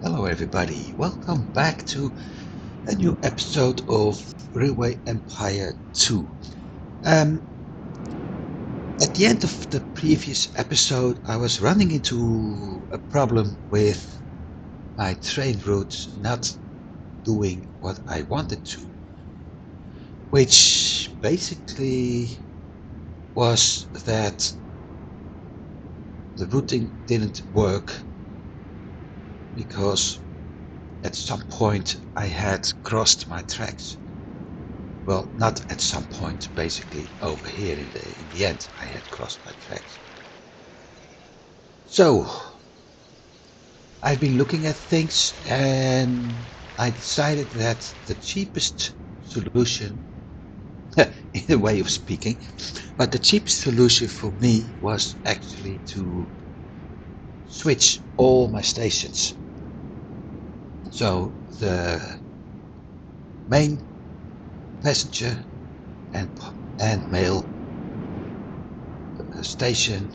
Hello everybody, welcome back to a new episode of Railway Empire 2. At the end of the previous episode I was running into a problem with my train routes not doing what I wanted to, which basically was that the routing didn't work because at some point I had crossed my tracks. Well, not at some point, basically over here in the end I had crossed my tracks. So I've been looking at things and I decided that the cheapest solution, in a way of speaking, but the cheapest solution for me was actually to switch all my stations. So the main passenger and mail station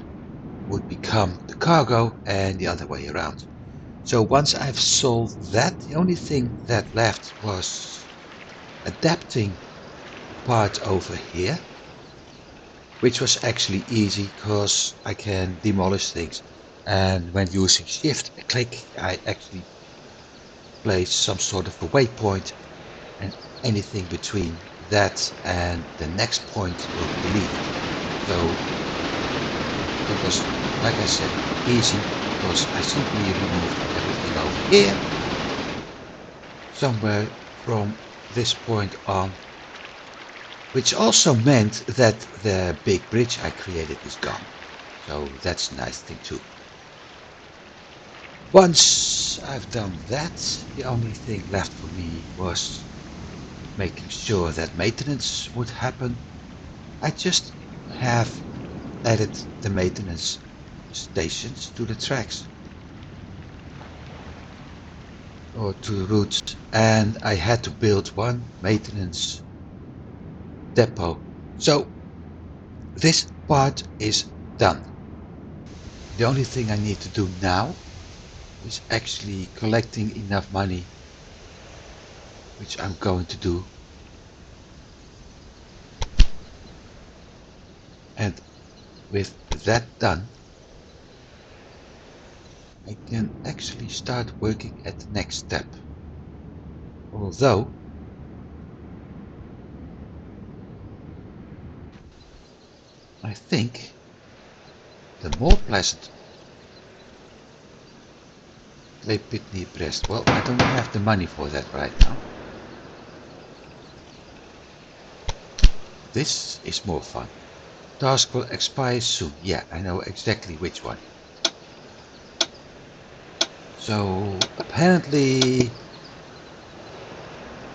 would become the cargo and the other way around. So once I've solved that, the only thing that left was adapting part over here, which was actually easy because I can demolish things, and when using shift click I actually place some sort of a waypoint, and anything between that and the next point will be deleted. So it was, like I said, easy because I simply removed everything over here. Somewhere from this point on, which also meant that the big bridge I created is gone. So that's a nice thing too. Once I've done that, the only thing left for me was making sure that maintenance would happen. I just have added the maintenance stations to the tracks or to the routes, and I had to build one maintenance depot. So this part is done. The only thing I need to do now is actually collecting enough money, which I'm going to do. And with that done, I can actually start working at the next step. Although I think the more pleasant Clay Pitney Brest. Well, I don't have the money for that right now. This is more fun. Task will expire soon. Yeah, I know exactly which one. So apparently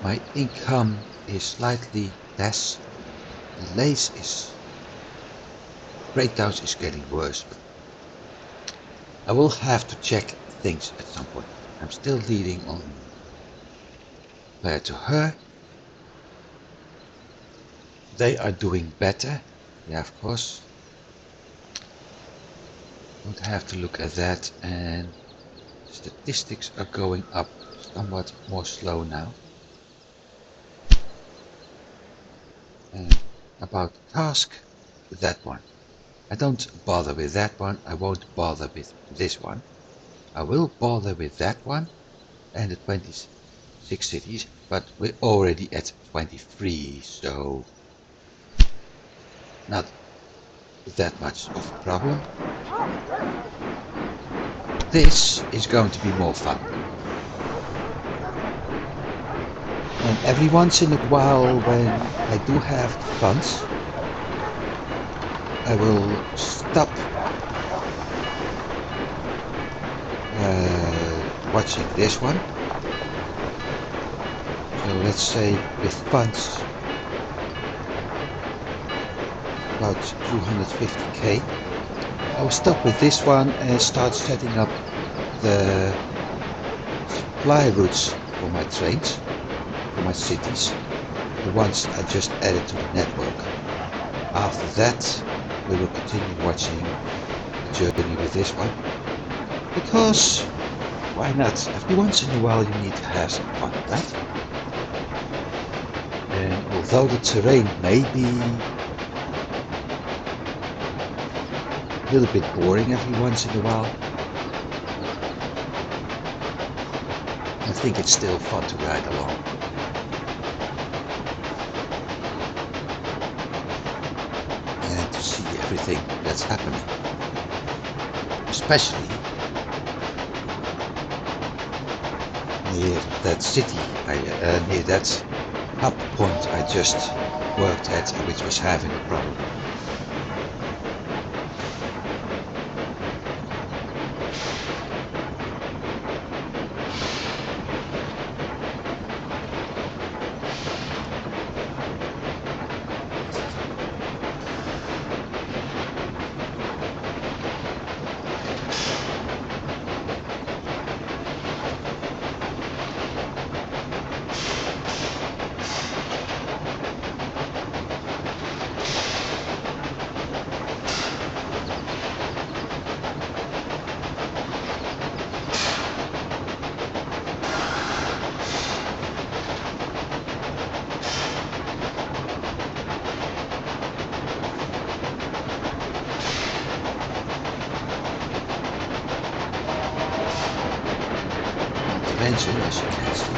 my income is slightly less. Delays is breakdowns is getting worse. But I will have to check things at some point. I'm still leading on compared to her. They are doing better. Yeah, of course. Don't have to look at that, and statistics are going up somewhat more slow now. And about task, that one. I don't bother with that one. I won't bother with this one. I will bother with that one and the 26 cities, but we're already at 23, so not that much of a problem. This is going to be more fun. And every once in a while, when I do have the funds, I will stop watching this one. So let's say with funds about 250k, I will stop with this one and start setting up the supply routes for my trains, for my cities, the ones I just added to the network. After that, we will continue watching the journey with this one, because Why not? Every once in a while you need to have some fun, right? And although the terrain may be a little bit boring every once in a while, I think it's still fun to ride along. And to see everything that's happening. Especially near that city, near that hub point I just worked at, which was having a problem. Not to mention, as you can see,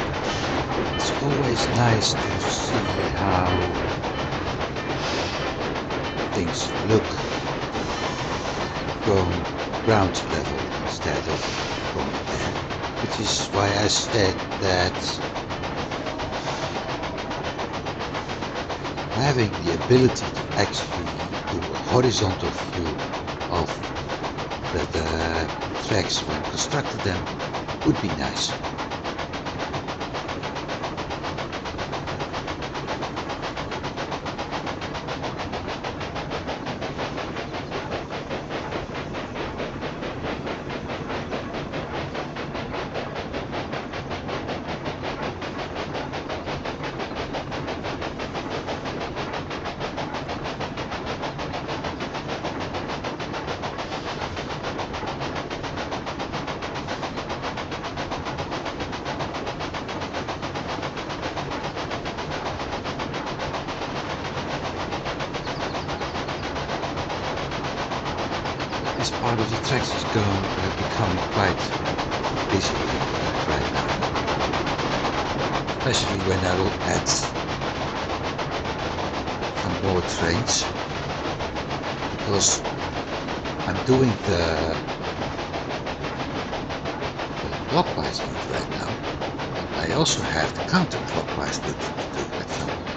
it's always nice to see how things look from ground level instead of from air. Which is why I said that having the ability to actually do a horizontal view of the tracks when constructed them would be nice. This part of the tracks is becoming quite busy right now, especially when I will add some more trains, because I'm doing the clockwise route right now. I also have the counterclockwise route to do at some point.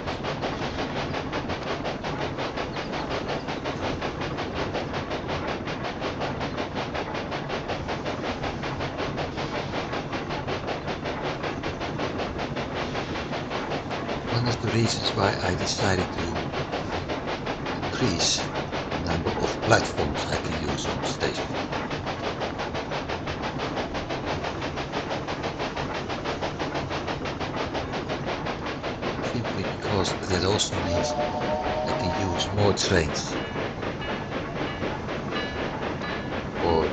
One of the reasons why I decided to increase the number of platforms I can use on the station. Simply because that also means I can use more trains for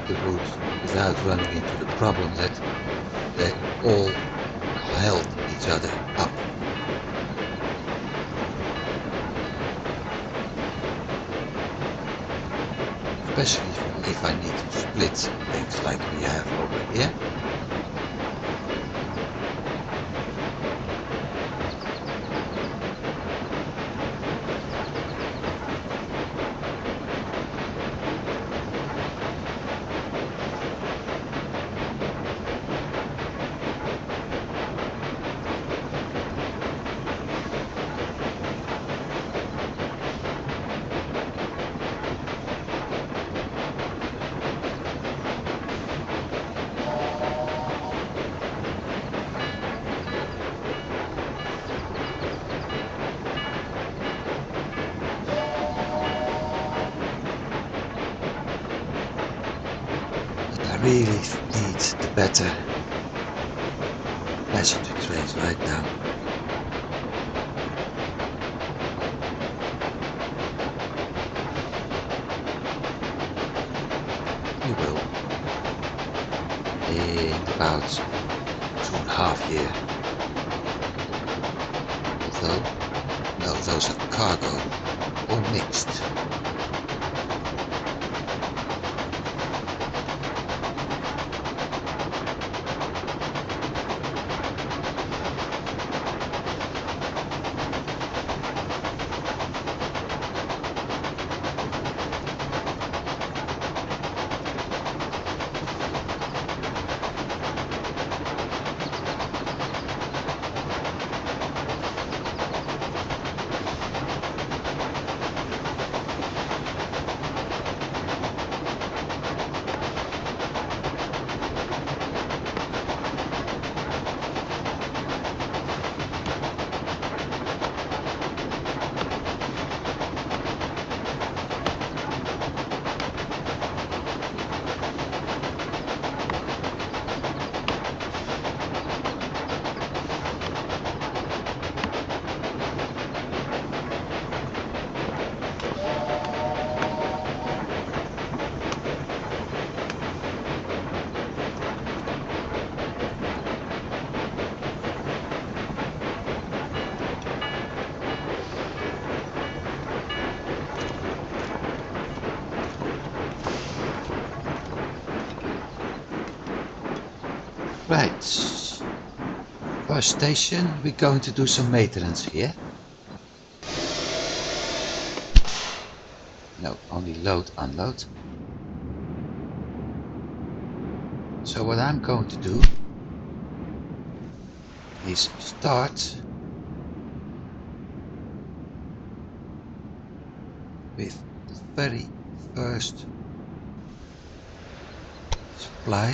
the route without running into the problem that they all held each other up. Especially if I need to split things like we have over here. I really need the better passenger trains right now. You will. in about 2.5 years. Although, no, those are cargo or mixed. Right. First station, we're going to do some maintenance here. No, only load, unload. So what I'm going to do is start with the very first supply.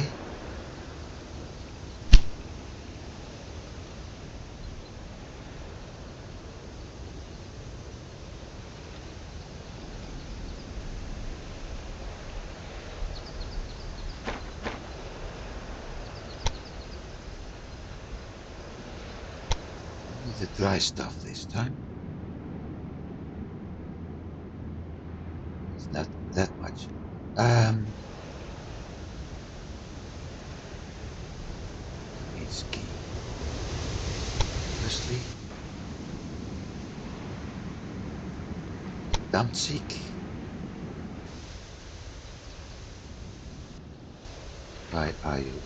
The dry stuff this time. It's not that much. It's key. Firstly, Danzig. Why are you?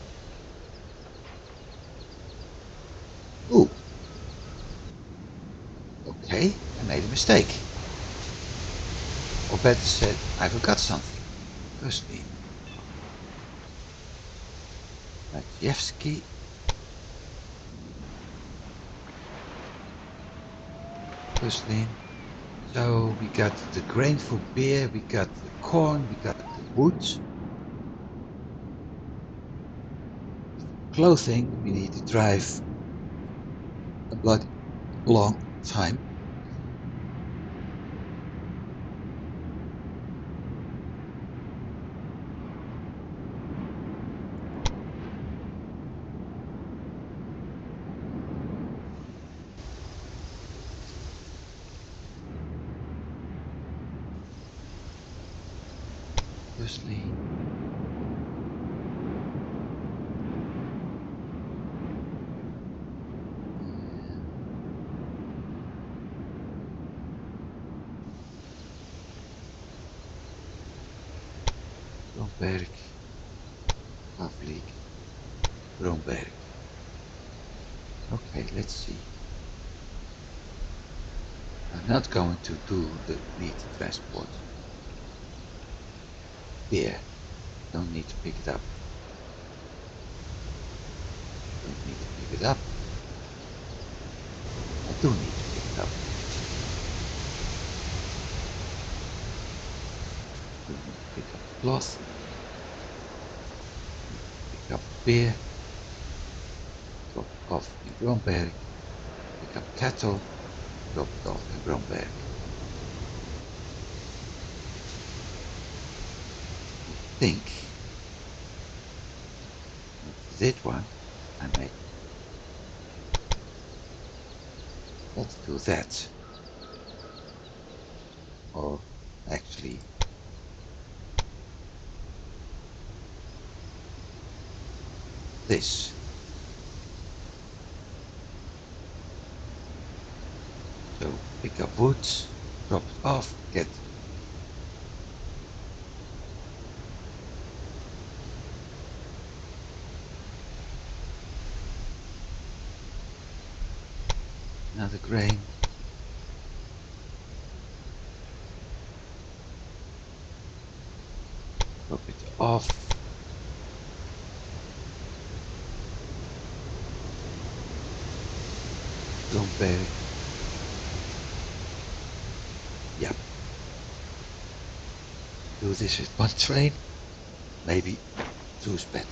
Ooh. Okay, I made a mistake. Or better said, I forgot something. Firstly, Maciejewski. Firstly, so we got the grain for beer, we got the corn, we got the wood. Clothing, we need to drive a bloody long time. Firstly, Bromberg, Pavlik, Bromberg. Okay, let's see. I'm not going to do the meat transport. Beer, don't need to pick it up. Don't need to pick it up. I do need to pick it up. Do need to pick up the cloth. Pick up beer. Drop it off in Bromberg. Pick up cattle. Drop it off in Bromberg. I think that one I made. Let's do that. Or actually, this. So pick up wood, drop it off, get another grain. Drop it off. Bromberg. Yep. Do this with one train. Maybe two is better.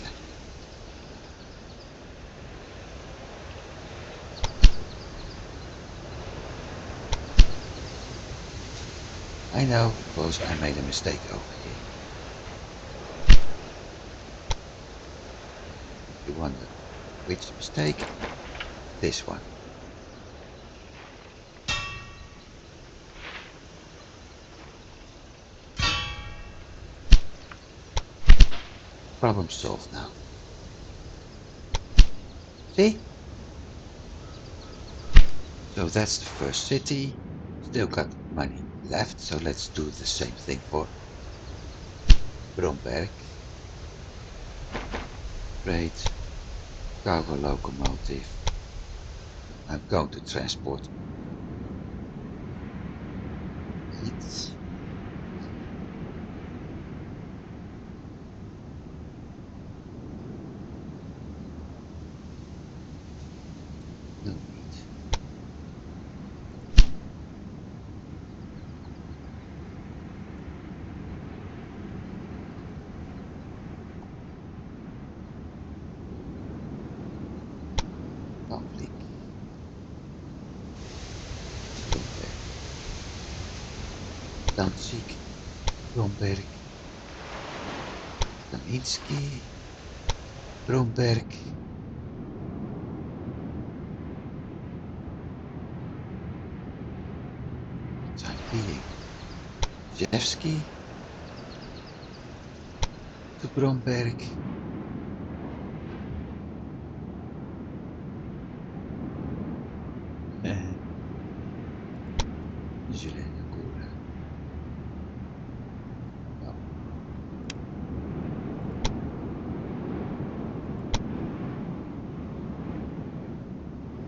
I know, because I made a mistake over here. You wonder which mistake? This one. Problem solved now. See? So that's the first city. Still got money left, so let's do the same thing for Bromberg. Great. Cargo locomotive. I'm going to transport it. No need. Lovely. Bromberg. Danzig. Bromberg. Kaminsky. Bromberg. Time being. Zevsky. To Bromberg. Zelena Góra. No.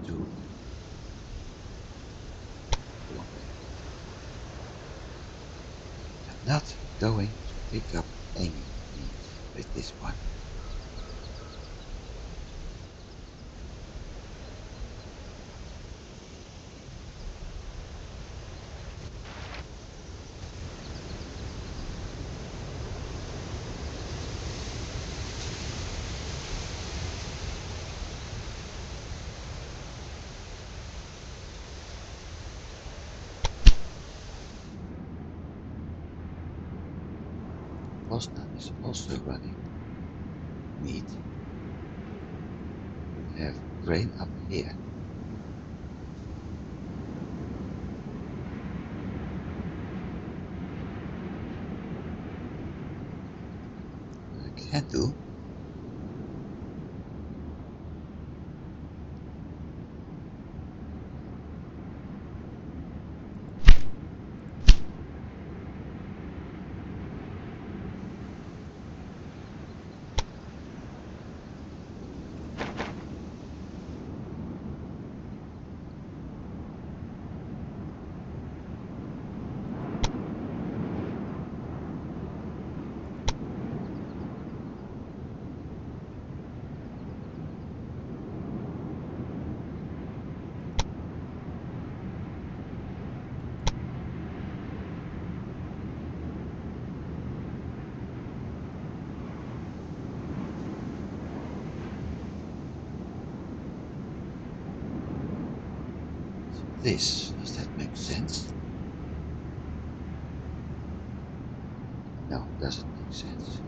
To Bromberg. I'm not going to pick up any meat with this one. Poznan is also running meat. We have grain up here. What I can do, this, does that make sense? No, doesn't make sense.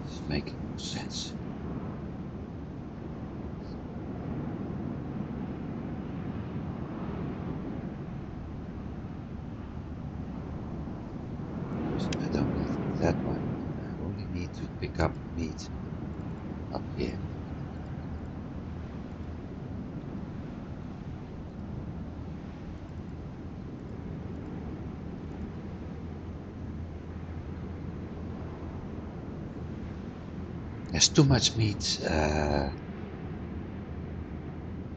This is making no sense. up here. There's too much meat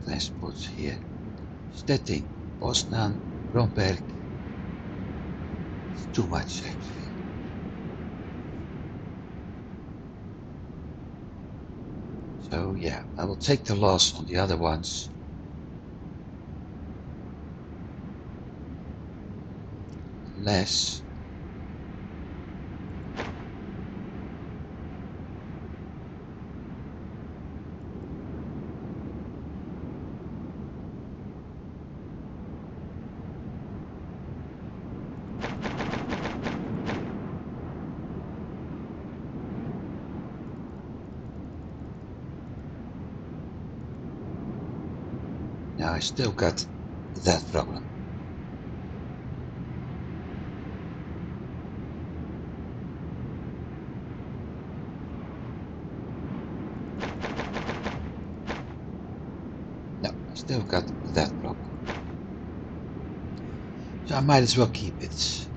transport here. Stettin, Poznan, Bromberg. It's too much actually. So yeah, I will take the loss on the other ones. Unless now I still got that problem. No, I still got that problem. So I might as well keep it.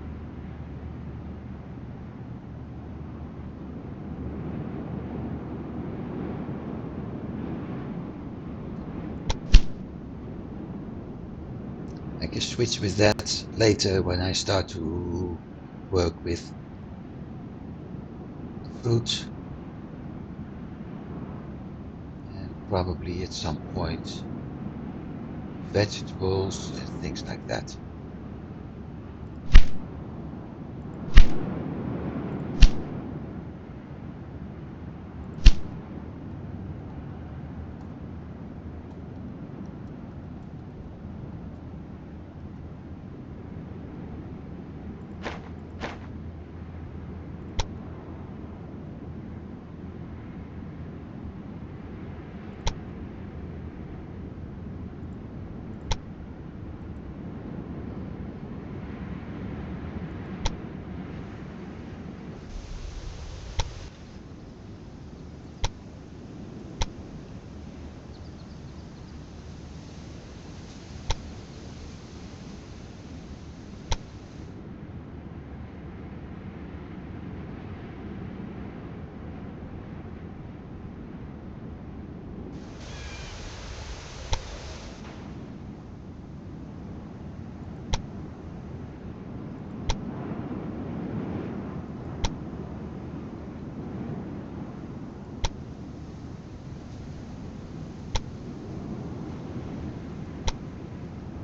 I can switch with that later when I start to work with fruit. And probably at some point vegetables and things like that.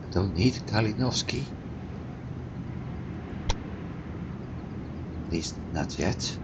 I don't need Kalinowski. At least not yet.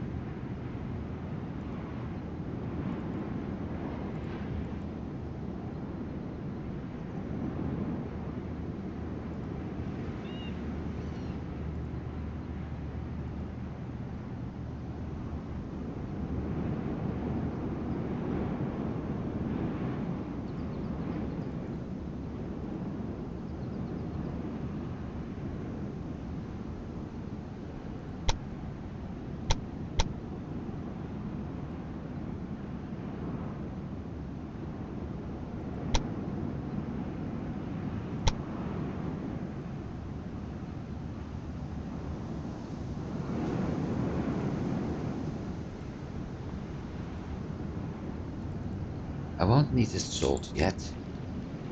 I won't need the salt yet,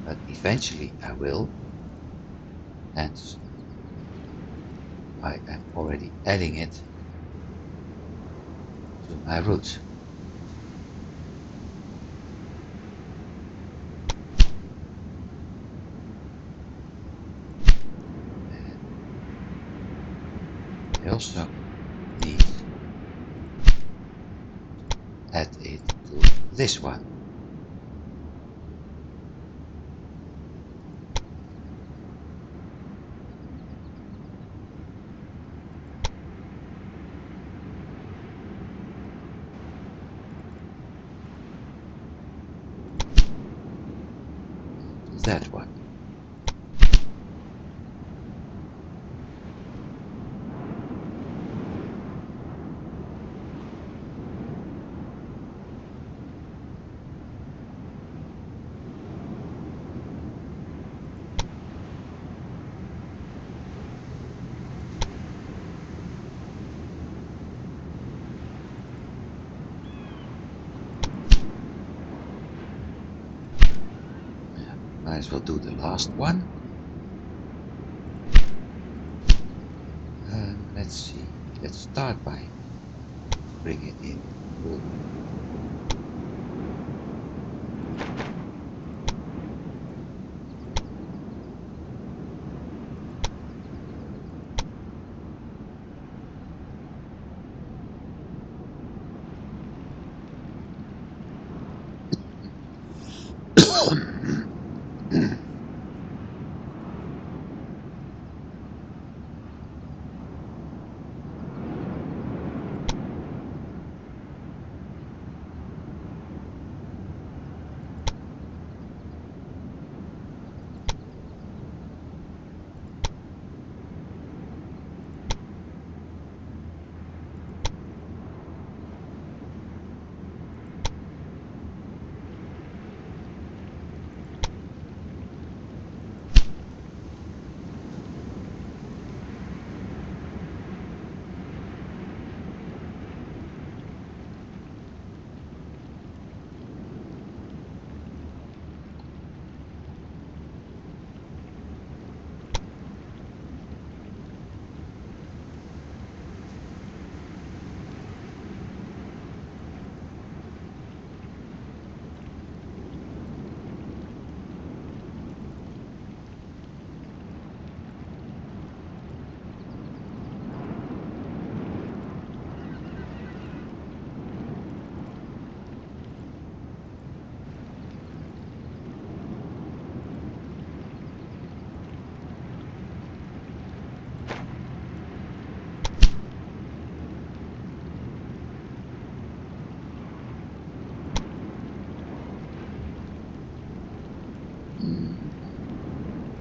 but eventually I will. Hence, I am already adding it to my route. And I also need to add it to this one. That one. Might as well do the last one. Let's see. Let's start by bringing it in full.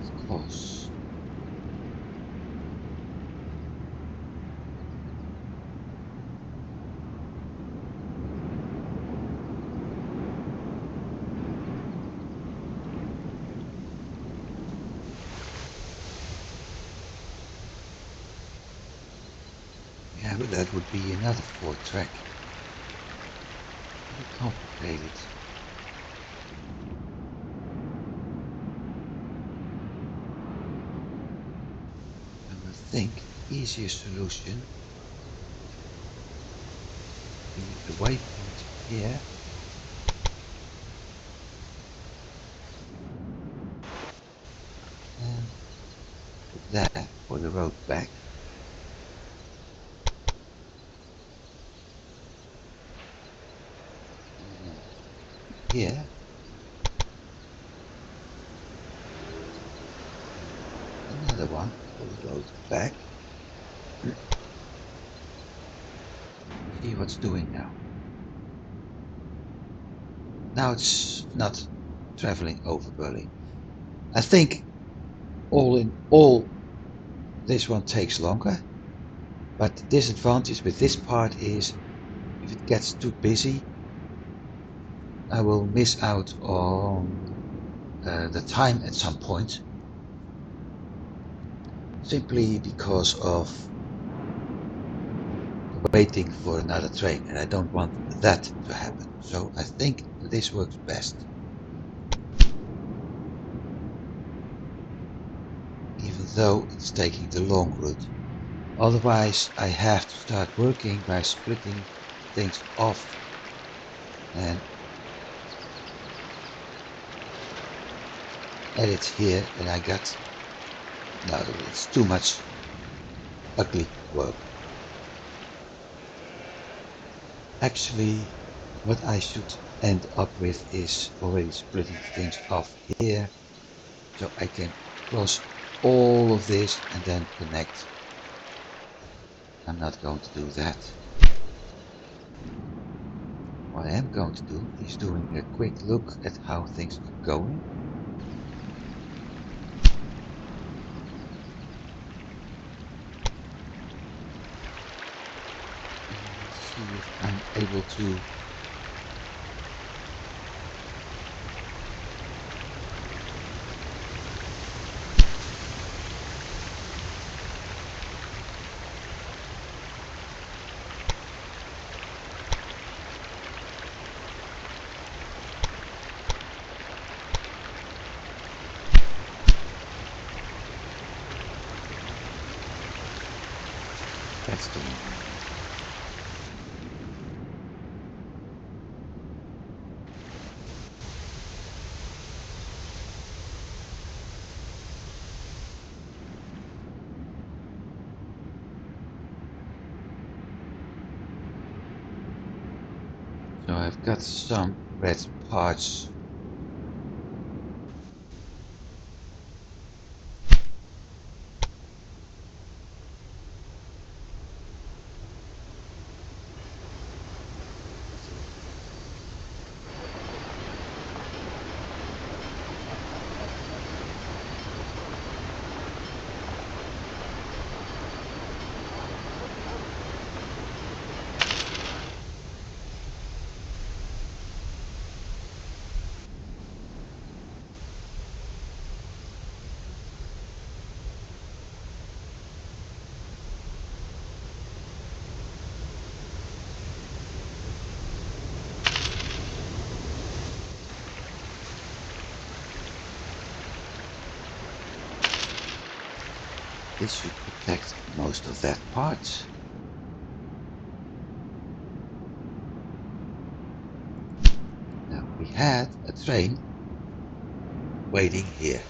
Of course. Yeah, but that would be another 4-track. Very complicated. And I think easier solution the waypoint here. And put that for the road back. Here. Another one for the road back. See what's doing now. Now it's not traveling over Berlin. I think all in all this one takes longer, but the disadvantage with this part is if it gets too busy I will miss out on the time at some point, simply because of waiting for another train, and I don't want that to happen. So I think this works best. Even though it's taking the long route. Otherwise I have to start working by splitting things off and edit here, and I got, no, it's too much ugly work. Actually, what I should end up with is already splitting things off here, so I can cross all of this and then connect. I'm not going to do that. What I am going to do is doing a quick look at how things are going. See if I'm able to That's the one. So I've got some red parts. This should protect most of that part. Now we had a train waiting here.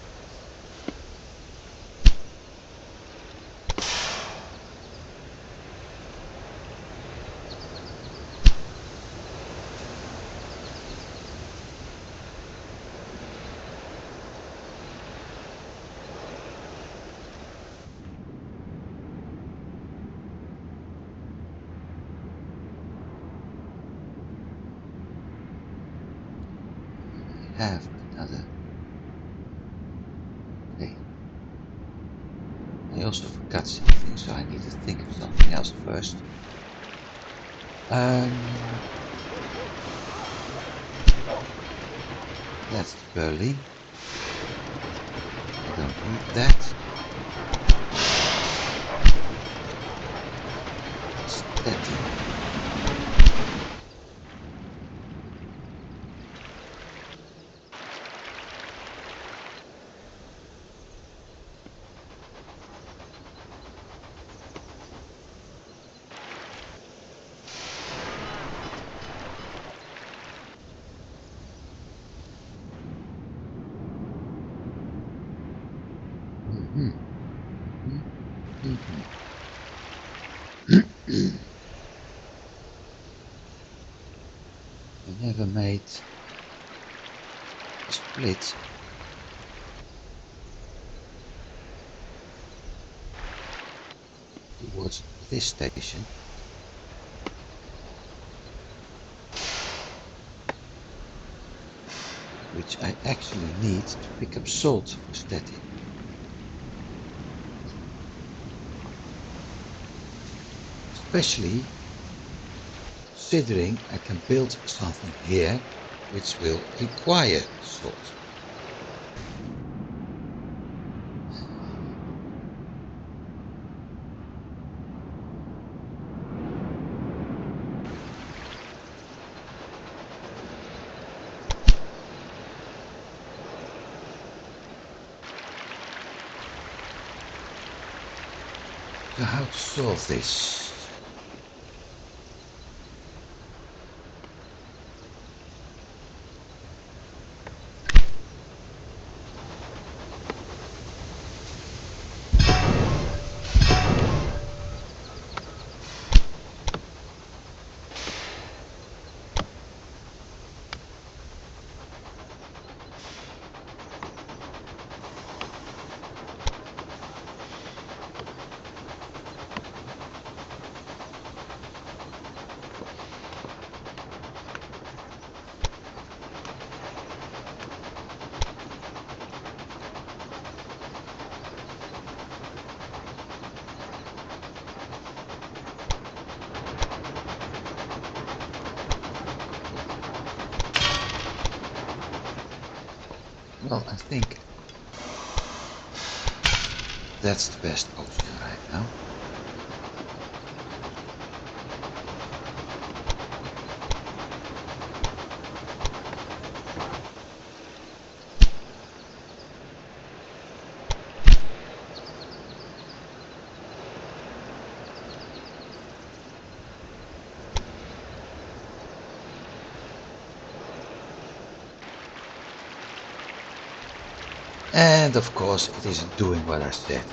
Have another. Okay. I also forgot something, so I need to think of something else first. That's the Berlin. I don't need that. Steady. I never made a split towards this station. Which I actually need to pick up salt for steady. Especially considering I can build something here which will require salt. So how to solve this? Well, I think that's the best option right now. And of course it isn't doing what I said.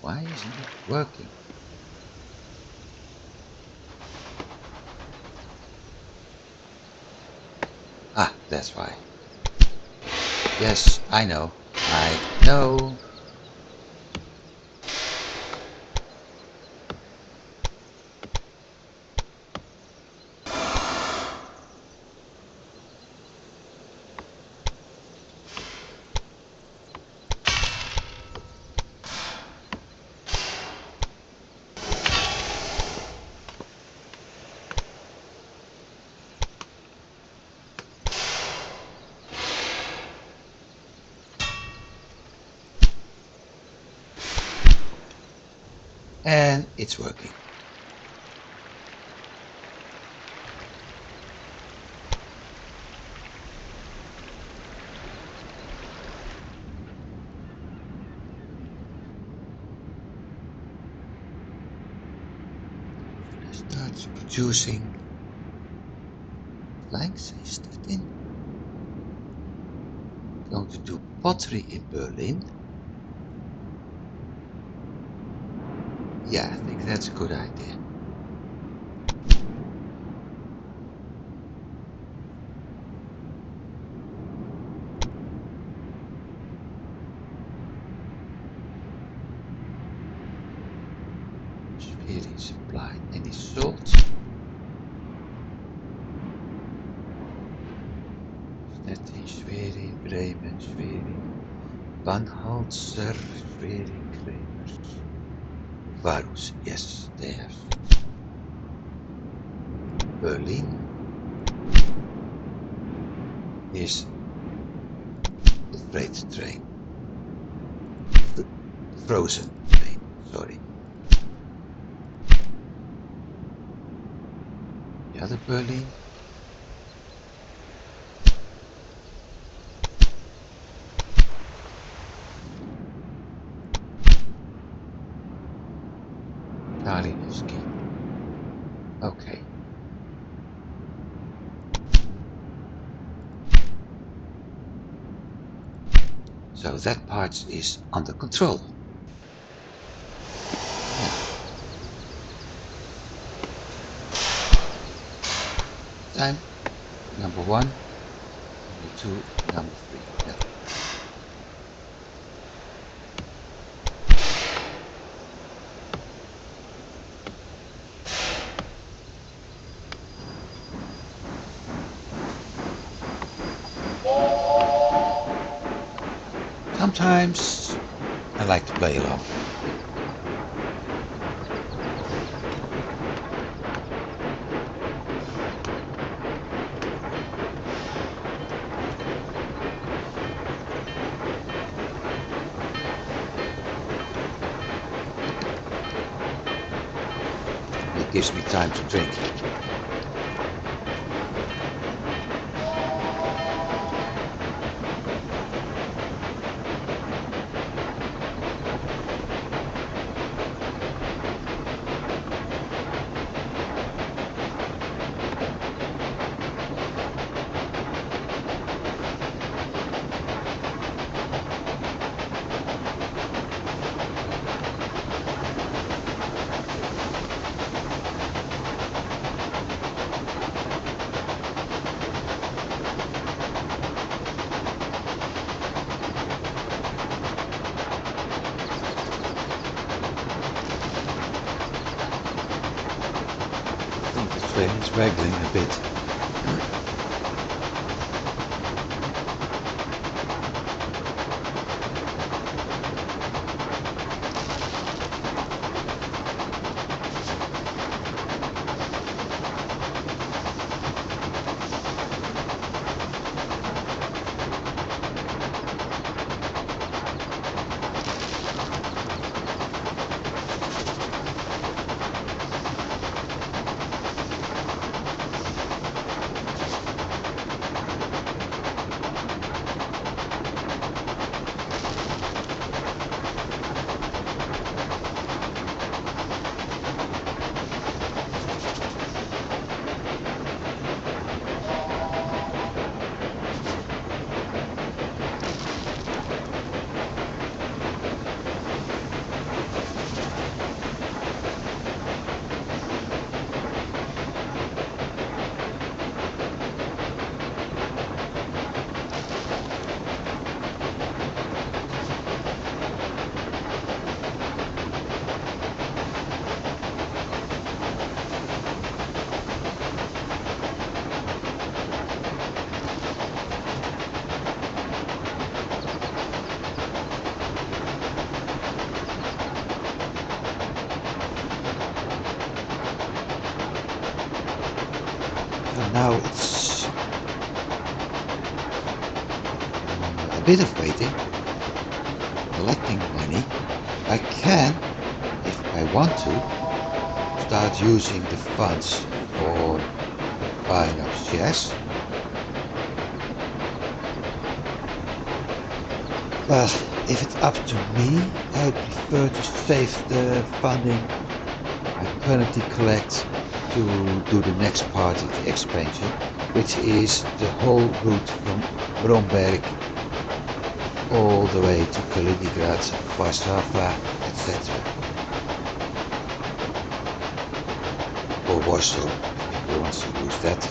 Why isn't it working? Ah, that's why. Yes, I know. I know. And it's working. Starts producing blanks. Is that in? Going to do pottery in Berlin. Yeah, I think that's a good idea. Schwerin supply. Any salt? Stettin, Schwerin, Bremen, Schwerin, Banhaltzer, Schwerin, Kremers. Varus, yes, they have salt. Berlin is the freight train. The frozen train, sorry. The other Berlin. Kalinowski. Okay. So that part is under control. Yeah. Time. Number 1, number 2, number 3. Yeah. Sometimes I like to play along. It gives me time to drink. I think the train is waggling a bit. Now it's a bit of waiting, collecting money. I can, if I want to, start using the funds for buying up shares. But if it's up to me, I prefer to save the funding I currently collect to do the next part of the expansion, which is the whole route from Bromberg all the way to Kaliningrad, Warsaw, etc. Or Warsaw, if you want to use that.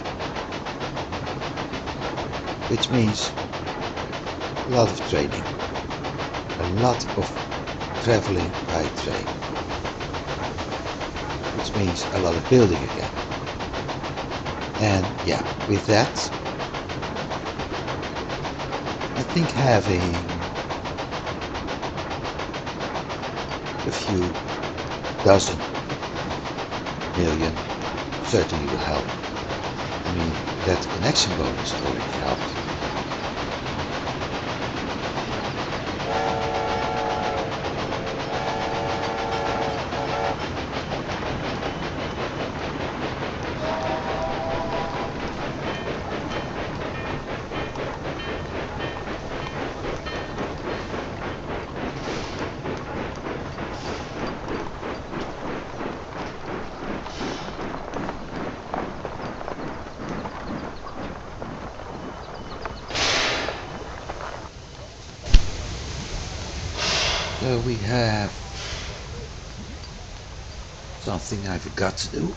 Which means a lot of training, a lot of traveling by train, which means a lot of building again. And yeah, with that, I think having a few dozen million certainly will help. I mean, that connection bonus already helped. So we have something I forgot to do,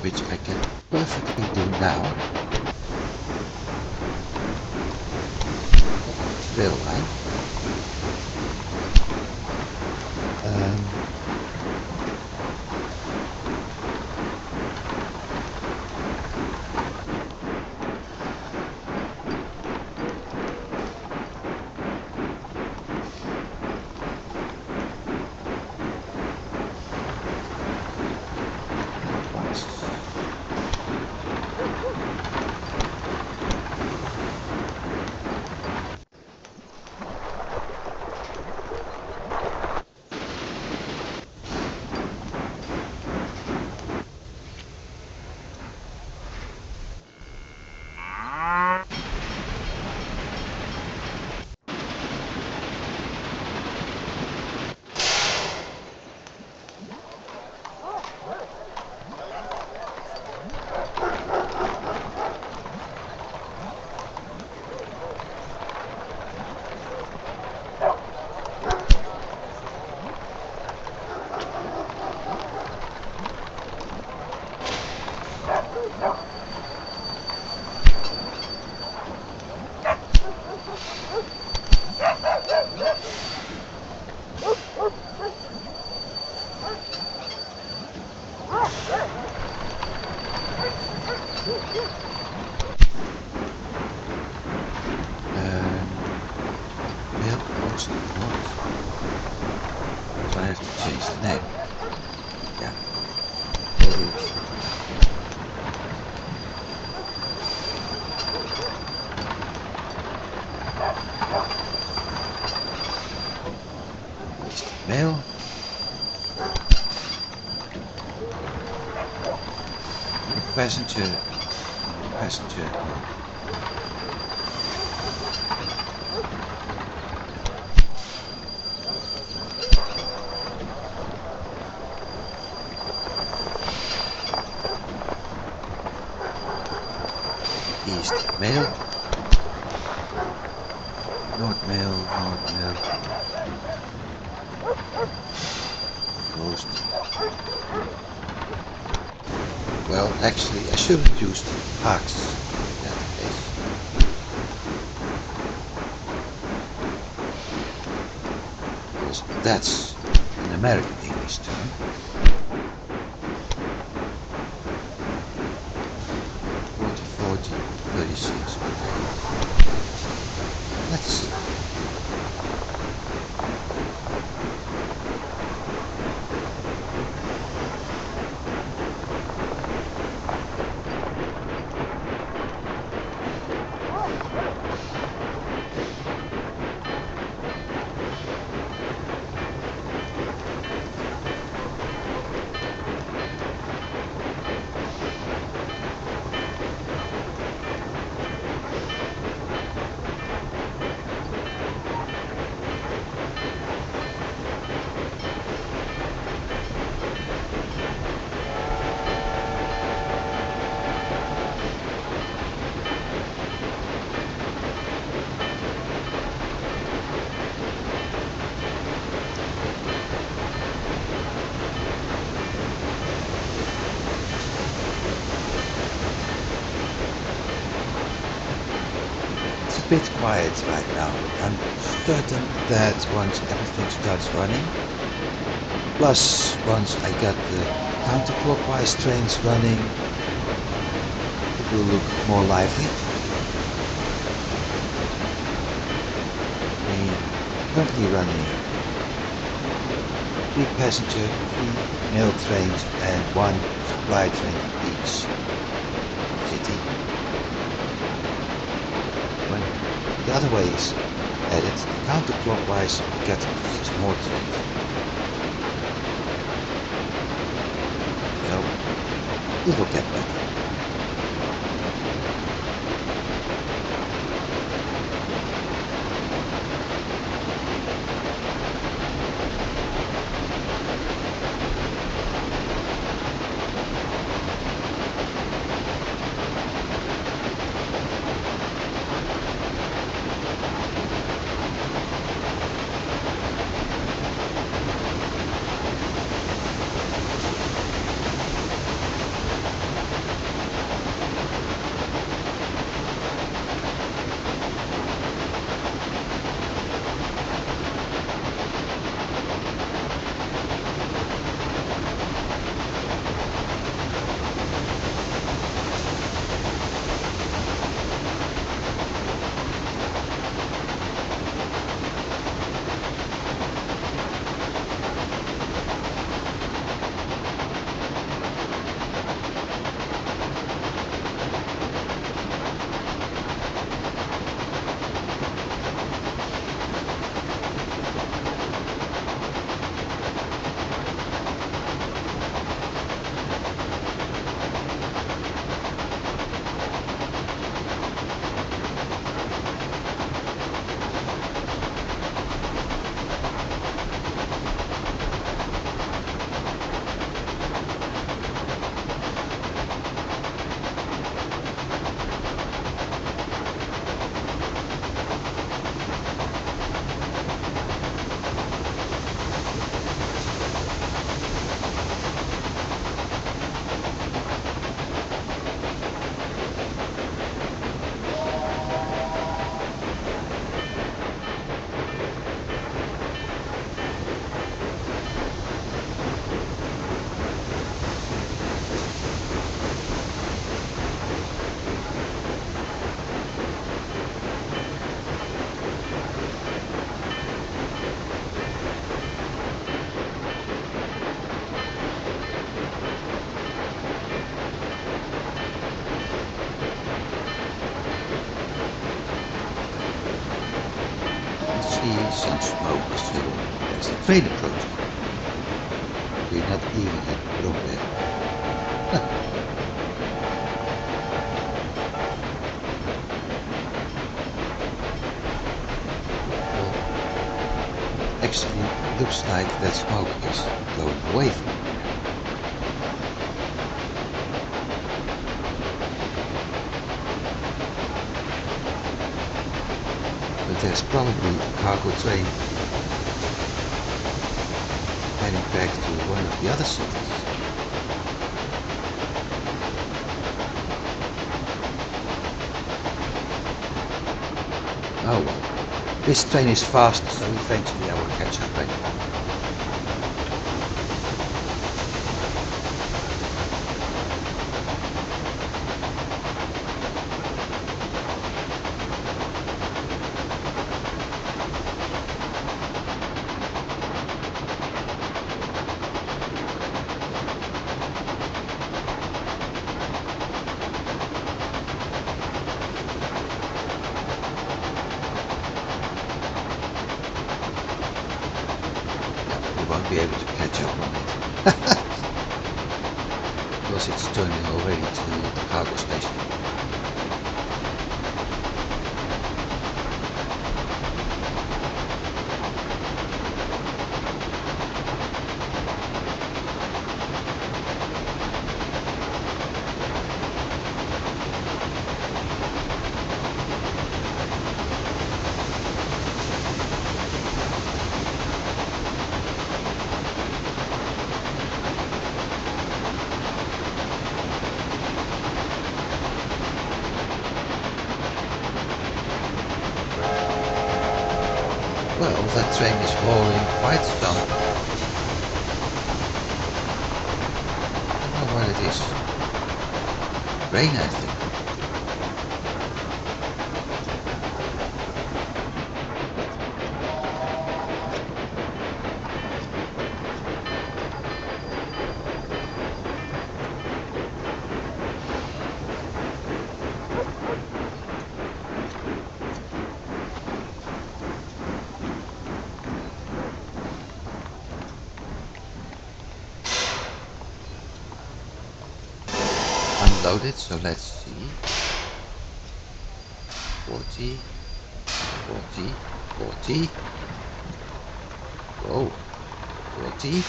which I can perfectly do now. Rail line. Mailpost North. So I have to change the name. Yeah. Mail. Passenger. Passenger. East Mail. North Mail. North Mail. Post. Well, actually, I should have used Pax in that case. Because that's an American English term. 40, 36. Let's see. bit quiet right now. I'm certain that once everything starts running, plus once I got the counterclockwise trains running, it will look more lively. We currently running 3 passenger, 3 mail trains and 1 supply train in each city. When the other way is added, counterclockwise, we get 6 more trains. So it will get better. See some smoke, so that's the train approaching. We're not even at Bromberg. Well, actually, looks like that smoke is blowing away from me. But there's probably a cargo train heading back to one of the other cities. Oh well. This train is fast, so eventually I will catch up anyway. Yeah, we won't be able to catch up on it. Because it's turning already to the cargo station. Well, that train is hauling quite some. I don't know what it is. Rain, I think. Unloaded, so let's see. 40, 40, 40. Whoa, 40.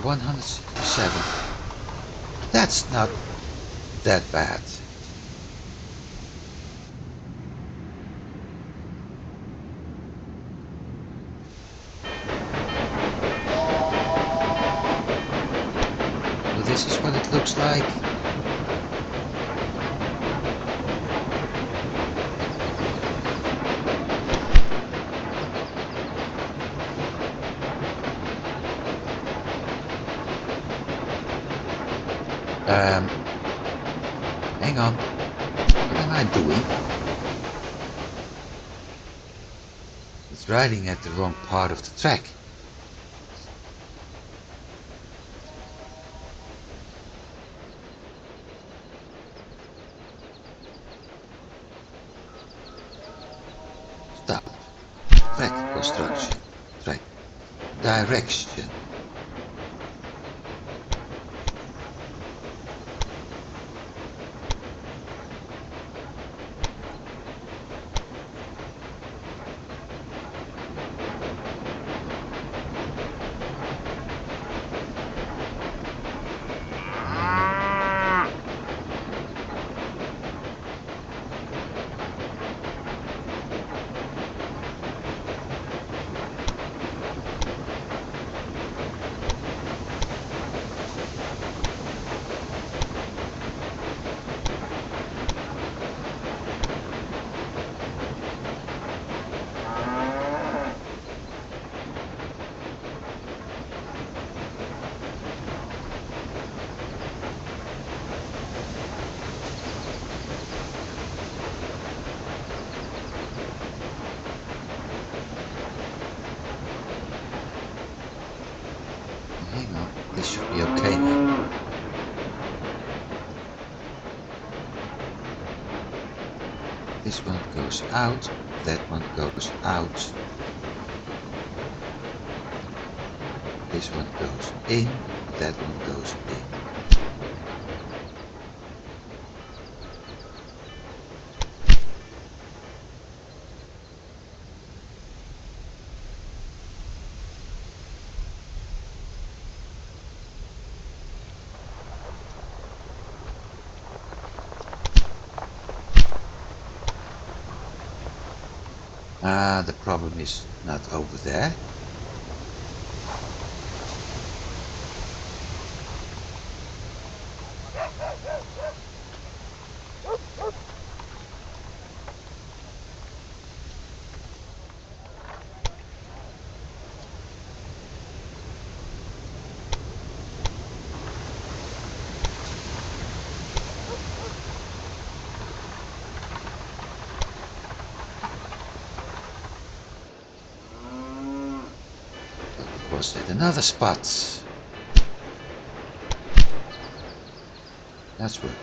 167. That's not that bad. So this is what it looks like. Hang on. What am I doing? It's riding at the wrong part of the track. Stop. Track construction. Track direction. Hang on, this should be okay now. This one goes out, that one goes out. This one goes in, that one goes in. The problem is not over there. It was at another spot. That's working.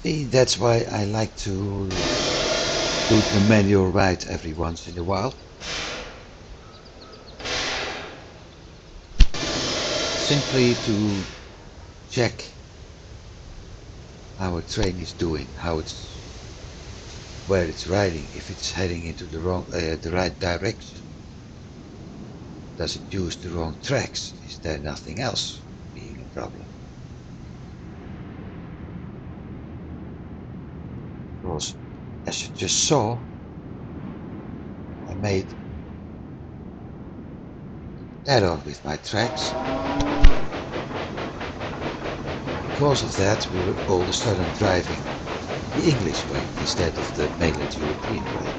See, that's why I like to do the manual ride every once in a while. Simply to check how a train is doing, where it's riding, if it's heading into the right direction. Does it use the wrong tracks? Is there nothing else being a problem? because, as you just saw, I made error with my tracks. Because of that, we were all of a sudden driving the English way instead of the mainland European way.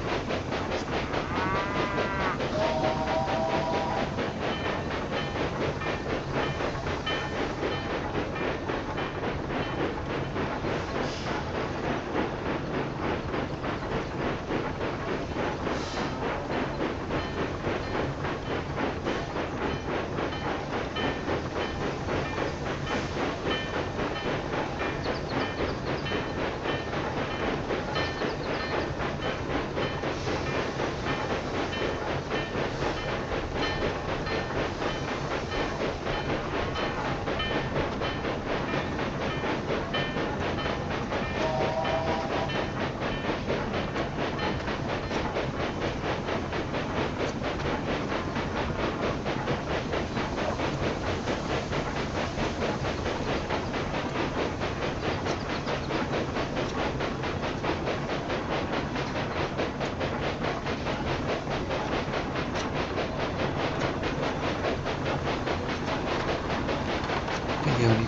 The only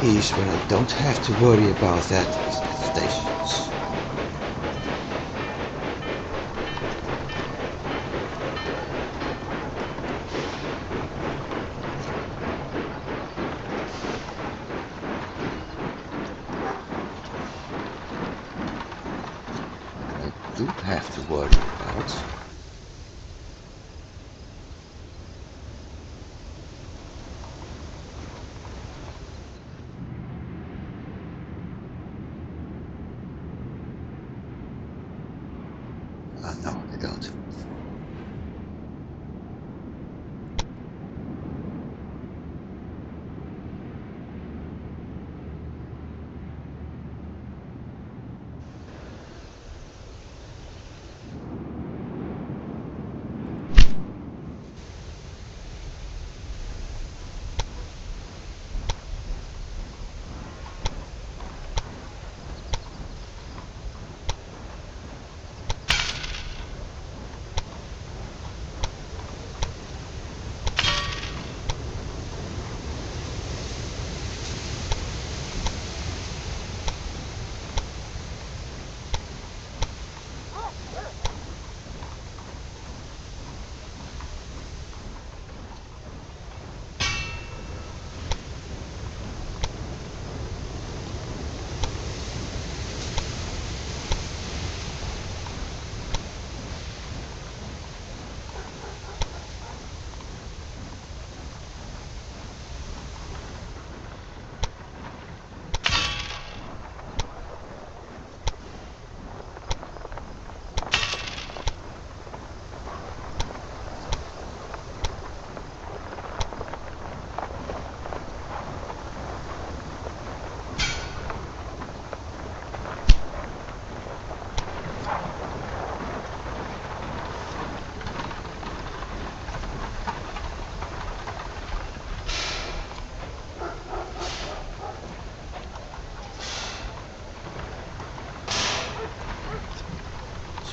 is when I don't have to worry about that is at stations. I do have to worry about. No, I don't.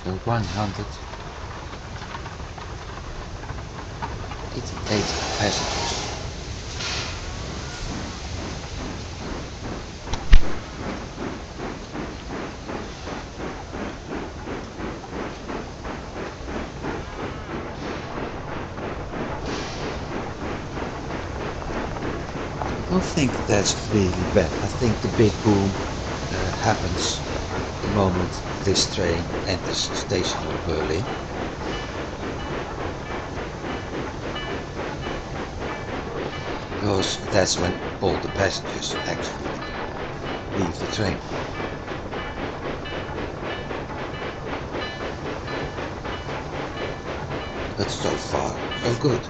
So 188 passengers. I don't think that's really bad. I think the big boom happens the moment this train enters the station of Berlin. Because that's when all the passengers actually leave the train. But so far, so good.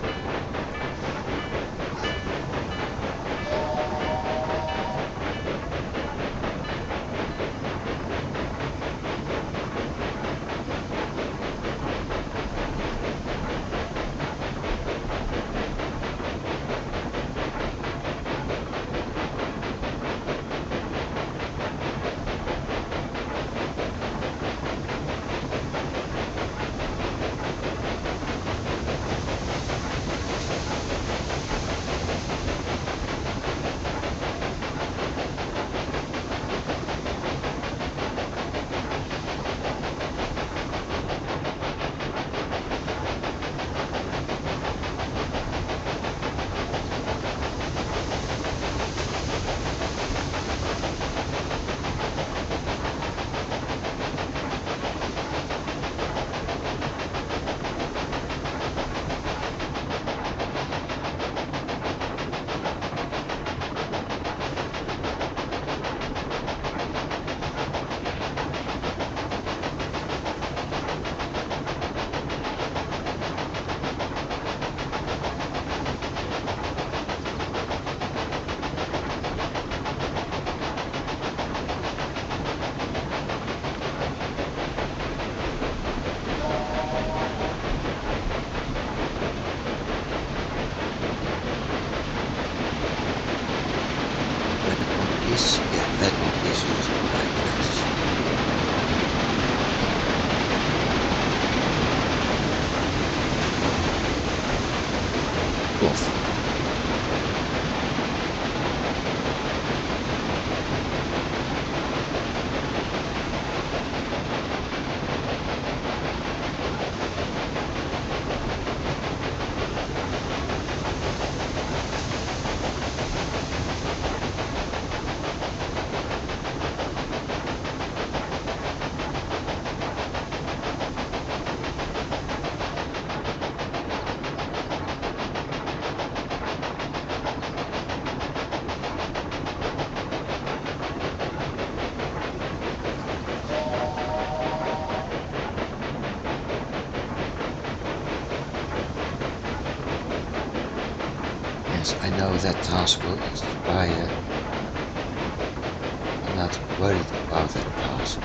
since I know that task will expire, I'm not worried about that task.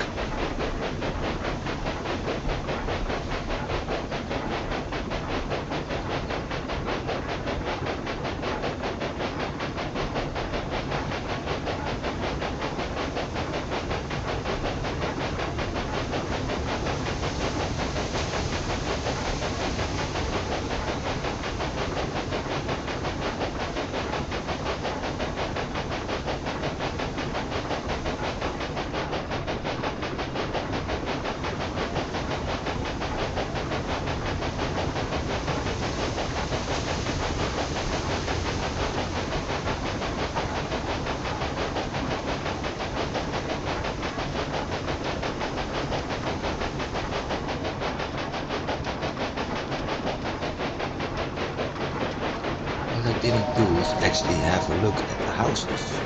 What I didn't do is actually have a look at the houses.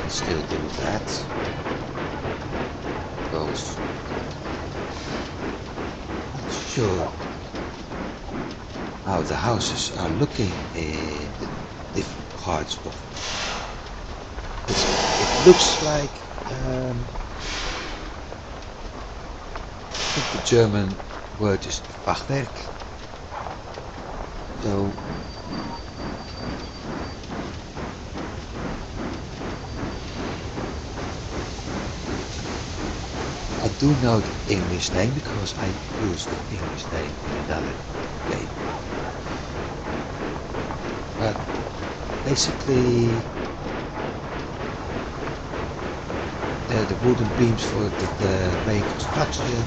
I still do that because I'm not sure how the houses are looking in the different parts of it looks like I think the German word is Fachwerk. So I do know the English name because I used the English name in another game. But basically the wooden beams for the main construction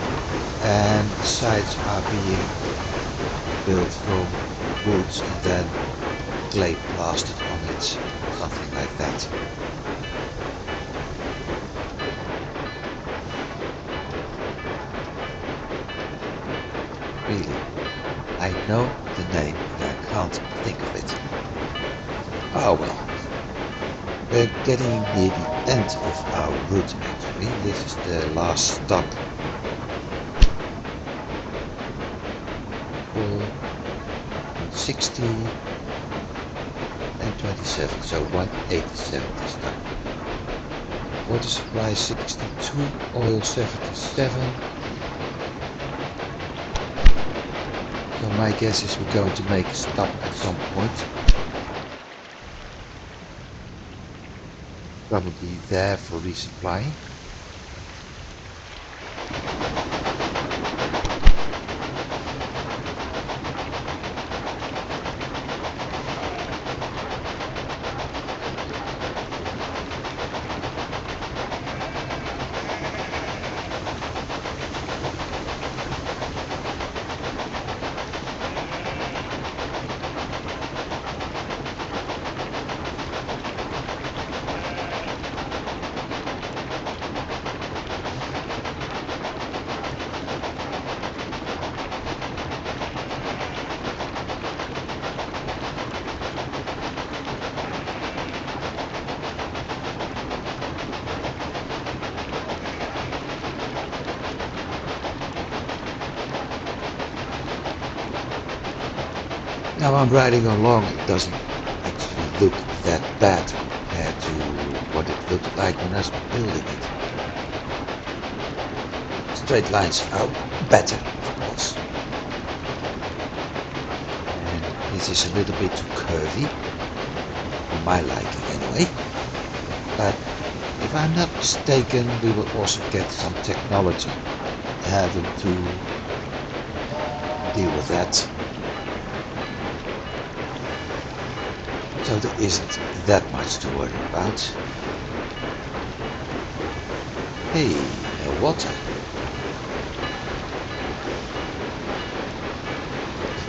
and the sides are being built from woods and then clay plastered on it, something like that. Really, I know the name, but I can't think of it. Oh well, we're getting near the end of our route actually. This is the last stop for 60 and 27, so 187 this time. Water supply 62, oil 77. So my guess is we're going to make a stop at some point. Probably there for resupplying. Now I'm riding along, it doesn't actually look that bad compared to what it looked like when I was building it. Straight lines are better, of course. And this is a little bit too curvy, for my liking anyway. But if I'm not mistaken, we will also get some technology having to deal with that. So there isn't that much to worry about. Hey, no water.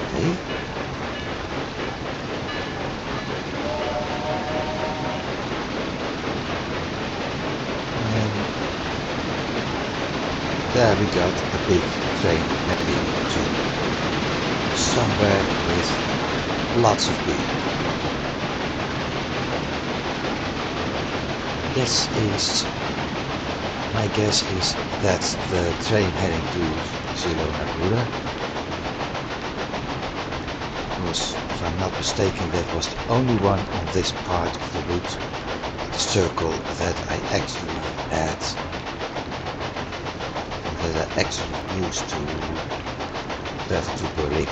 Okay. And there we got a big train heading to somewhere with lots of people. This is, my guess is that's the train heading to Zielona Góra. because if I'm not mistaken that was the only one on this part of the route, the circle that I actually had, that I actually used to travel to Berlin.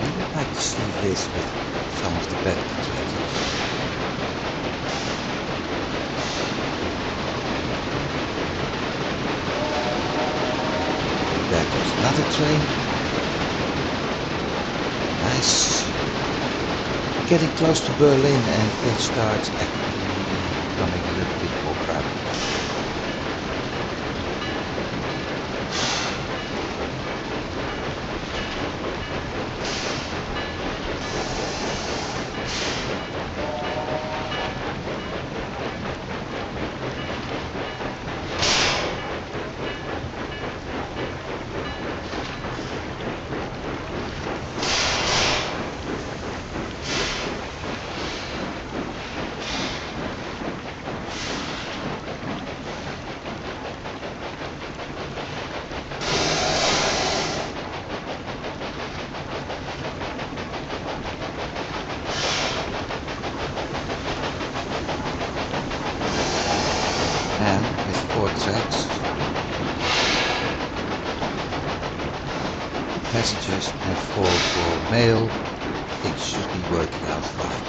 I'd like to see this with some of the better trains. There goes another train. Nice. Getting close to Berlin and it starts becoming a little bit more crowded. And with 4 tracks, passengers and 4 for mail, things should be working out fine.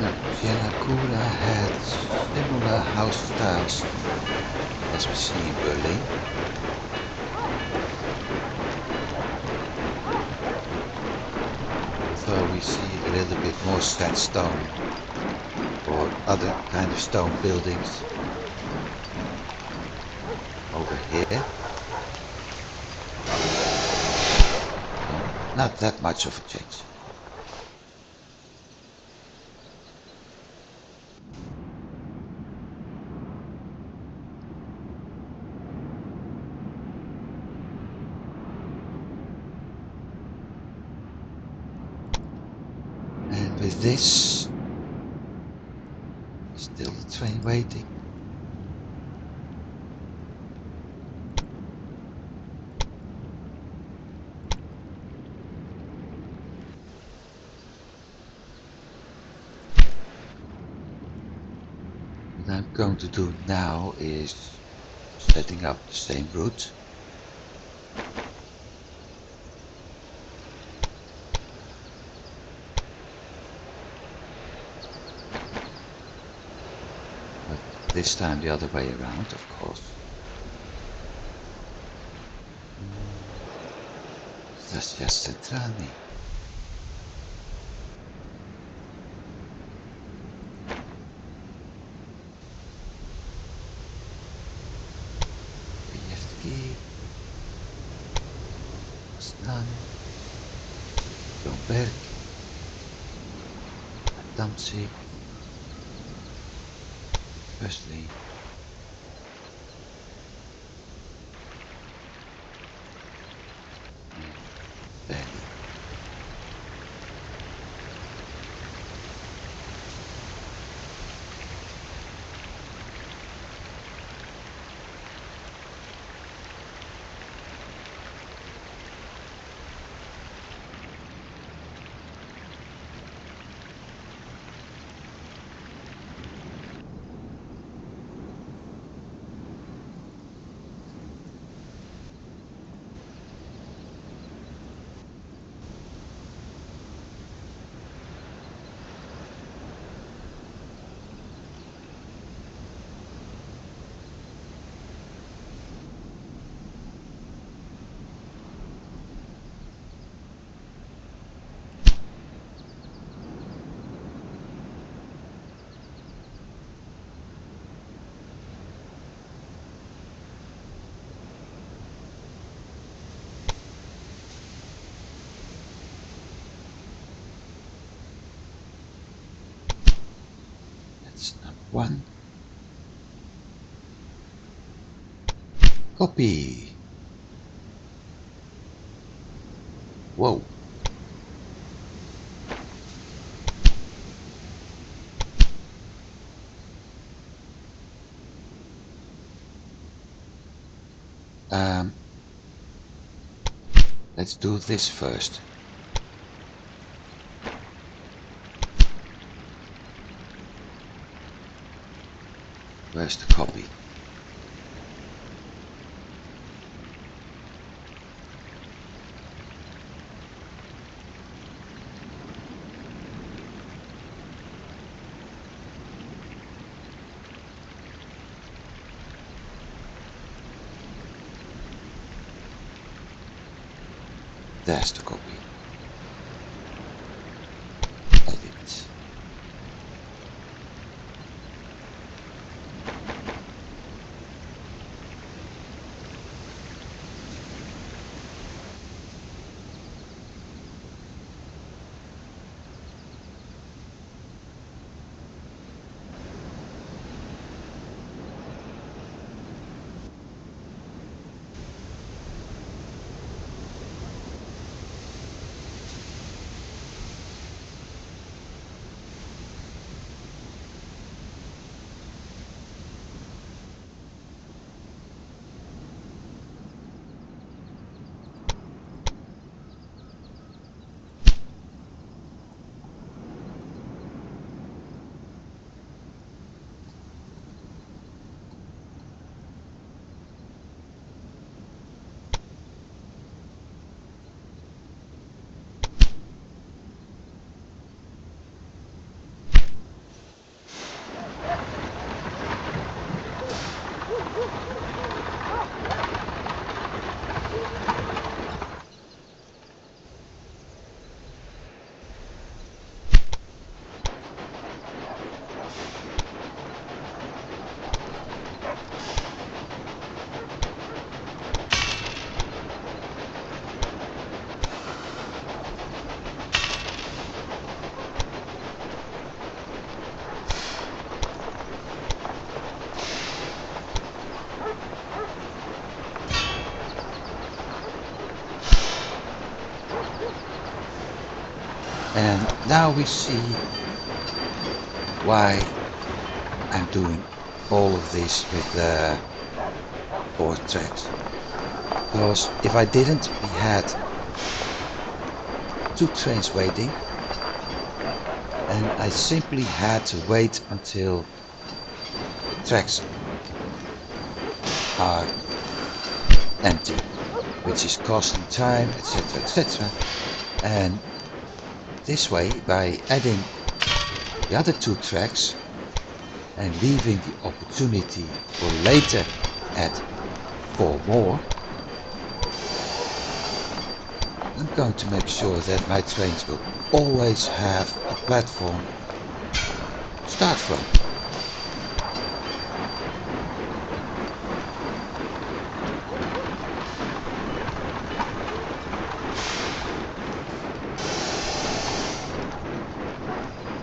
Now, Vianakura had similar house styles as we see in Berlin. Although we see a little bit more sandstone or other kind of stone buildings over here. Not that much of a change. And with this, still the train waiting. What I'm going to do now is setting up the same route this time the other way around, of course. Stacja centralnej. Pijewki. Poznan. Bromberg. Danzig. Wesley. Berlin. That's number 1. Copy. Whoa. Let's do this first. Where's the copy? There's the copy. Edit. And now we see why I'm doing all of this with the 4 tracks. Because if I didn't, we had 2 trains waiting, and I simply had to wait until the tracks are empty, which is costing time, etc, etc. And this way, by adding the other 2 tracks, and leaving the opportunity for later at 4 more, I'm going to make sure that my trains will always have a platform to start from.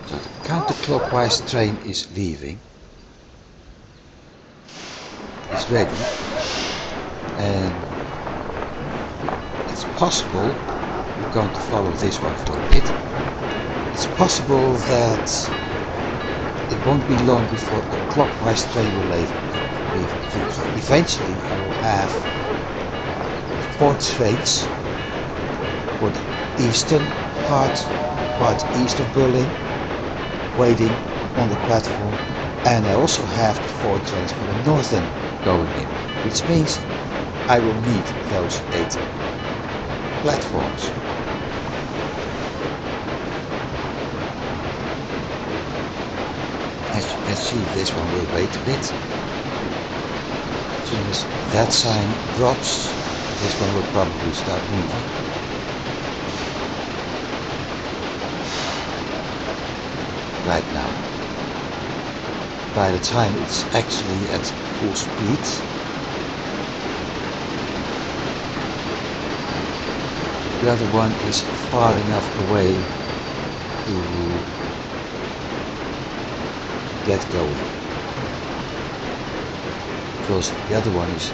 So the counterclockwise train is leaving, is ready, and it's possible, we're going to follow this one for a bit, it's possible that it won't be long before a clockwise train will leave too. So eventually I will have 4 trains for the eastern part east of Berlin, waiting on the platform, and I also have the 4 trains for the northern going in, which means I will need those 8 platforms. As you can see, this one will wait a bit. As soon as that sign drops, this one will probably start moving. Right now. By the time it's actually at full speed, the other one is far enough away to get going, because the other one is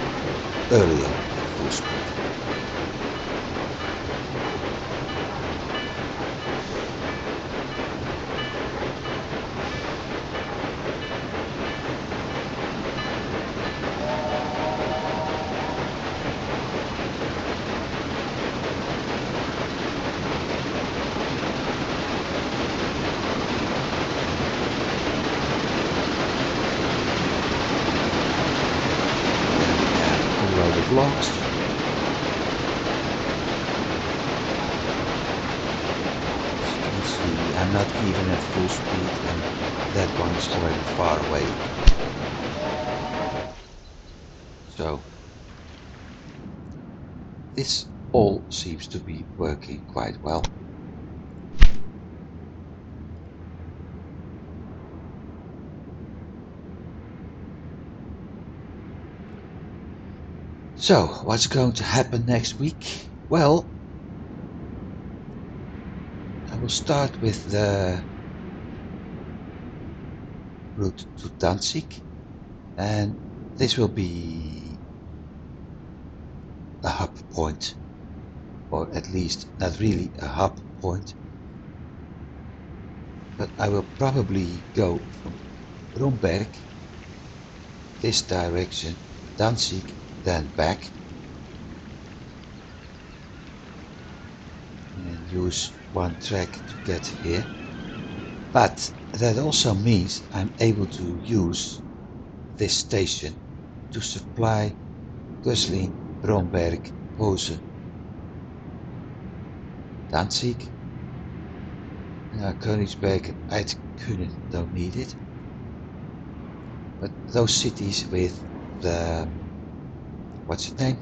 earlier at full speed. Blocks. As you can see, I'm not even at full speed, and that one is already far away. So this all seems to be working quite well. So, what's going to happen next week? Well, I will start with the route to Danzig, and this will be a hub point, or at least not really a hub point, but I will probably go from Bromberg, this direction, Danzig, then back, and use one track to get here. But that also means I'm able to use this station to supply Köslin, Bromberg, Posen, Danzig. Königsberg and Eitkühnen don't need it, but those cities with the, what's its name,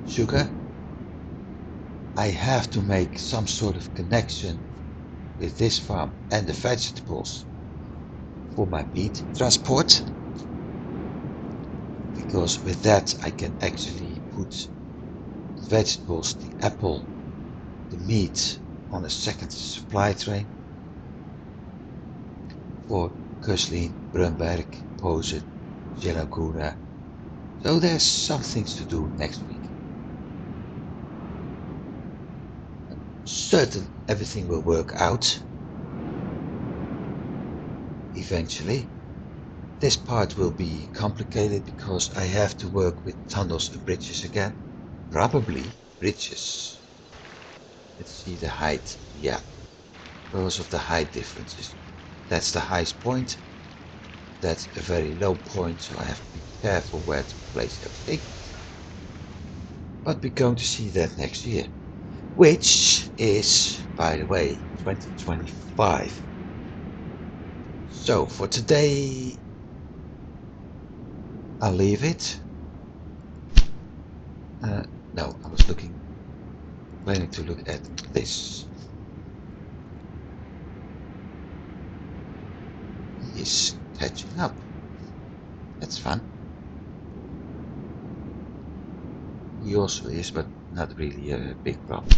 sugar, I have to make some sort of connection with this farm and the vegetables for my meat transport, because with that I can actually put the vegetables, the apple, the meat on a second supply train for Köslin, Bromberg, Posen, Zielona. So there's some things to do next week. I'm certain everything will work out eventually. This part will be complicated because I have to work with tunnels and bridges again. Probably bridges. Let's see the height. Yeah, because of the height differences. That's the highest point. That's a very low point, so I have to be careful where to place everything. But we're going to see that next year, which is, by the way, 2025. So for today, I'll leave it. No, I was planning to look at this. He is catching up. That's fun. He also is, but not really a big problem.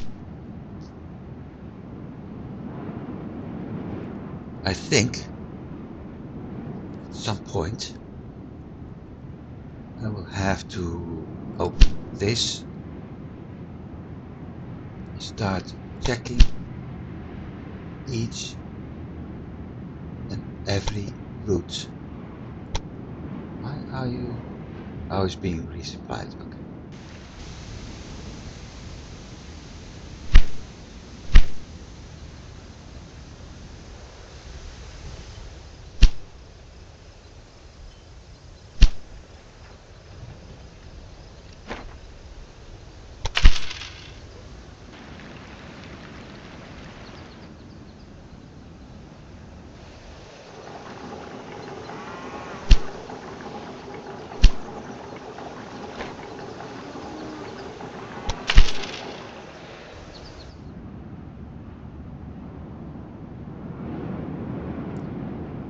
I think at some point I will have to open this and start checking each and every route. Why are you? Oh, it's being resupplied. Okay.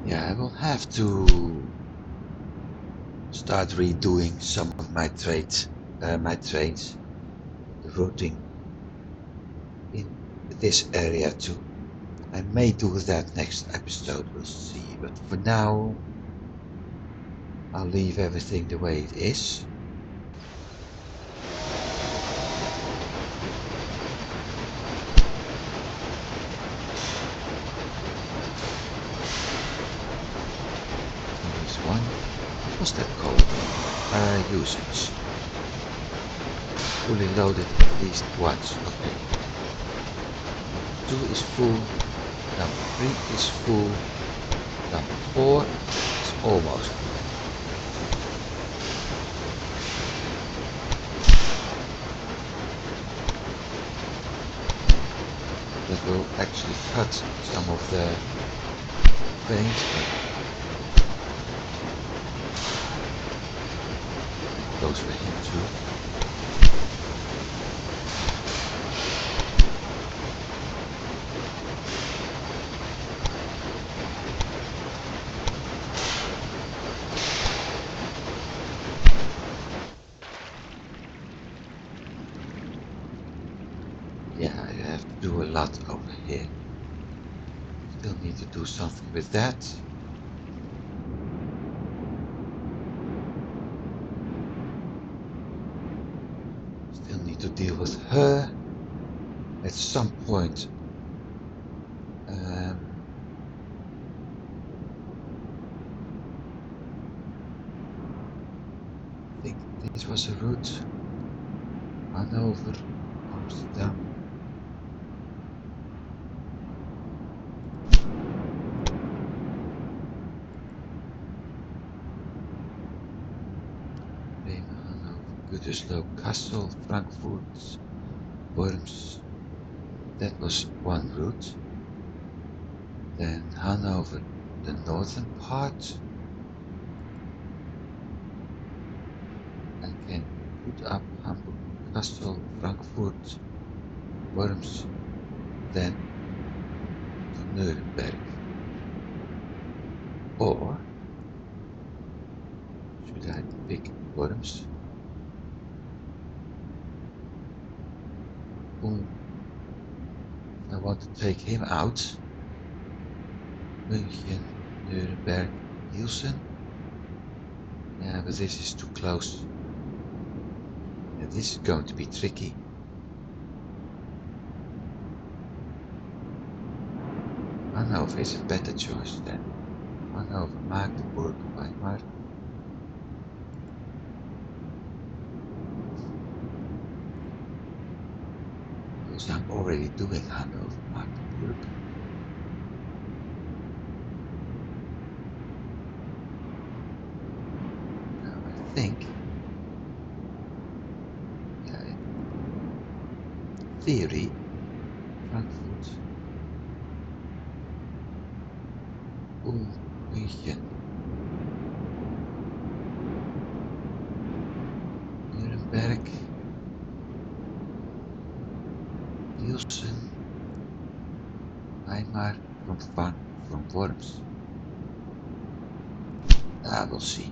Yeah, I will have to start redoing some of my trains, the routing in this area too. I may do that next episode, we'll see. But for now, I'll leave everything the way it is. There is one. What was that called? Usage. Fully loaded at least once. Okay. 2 is full. Number 3 is full. Number 4 is almost full. That will actually cut some of the veins. Goes for him too. Yeah, I have to do a lot over here. Still need to do something with that. Still need to deal with her at some point. I think this was a route. Hanover, Amsterdam. Bremen, Hanover, Gütersloh, Kassel, Frankfurt, Worms. That was one route. Then Hanover, the northern part. I can put up Hamburg, Kassel, Frankfurt, Worms, then to Nuremberg. Or should I pick Worms? I want to take him out. München, Nuremberg, Hilsen. Yeah, but this is too close. And this is going to be tricky. Hanover is a better choice then. Hanover, Magdeburg, Weimar. Because I'm already doing Hanover, Magdeburg. Now I think, yeah, in theory, Frankfurt, Ulm, München, Nuremberg, Pilsen, Weimar, from Worms. We'll see.